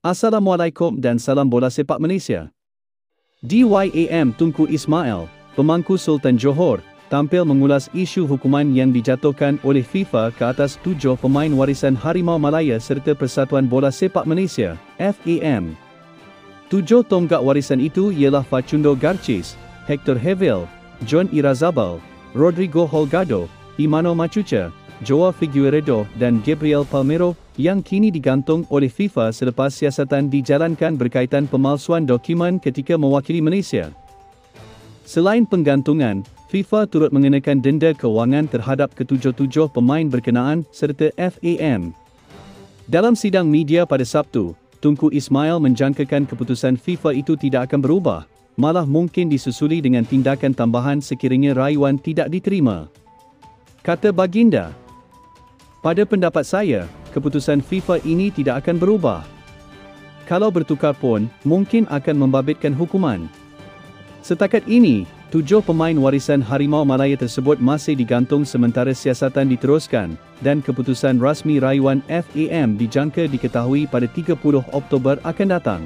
Assalamualaikum dan salam bola sepak Malaysia. DYAM Tunku Ismail, pemangku Sultan Johor, tampil mengulas isu hukuman yang dijatuhkan oleh FIFA ke atas 7 pemain warisan Harimau Malaya serta Persatuan Bola Sepak Malaysia, FAM. 7 tonggak warisan itu ialah Facundo Garcis, Hector Havil, John Irazabal, Rodrigo Holgado, Imano Machuca, Joao Figueiredo dan Gabriel Palmeiro yang kini digantung oleh FIFA selepas siasatan dijalankan berkaitan pemalsuan dokumen ketika mewakili Malaysia. Selain penggantungan, FIFA turut mengenakan denda kewangan terhadap ketujuh-tujuh pemain berkenaan serta FAM. Dalam sidang media pada Sabtu, Tunku Ismail menjangkakan keputusan FIFA itu tidak akan berubah, malah mungkin disusuli dengan tindakan tambahan sekiranya rayuan tidak diterima. Kata baginda, "Pada pendapat saya, keputusan FIFA ini tidak akan berubah. Kalau bertukar pun, mungkin akan membabitkan hukuman." Setakat ini, 7 pemain warisan Harimau Malaya tersebut masih digantung sementara siasatan diteruskan dan keputusan rasmi rayuan FAM dijangka diketahui pada 30 Oktober akan datang.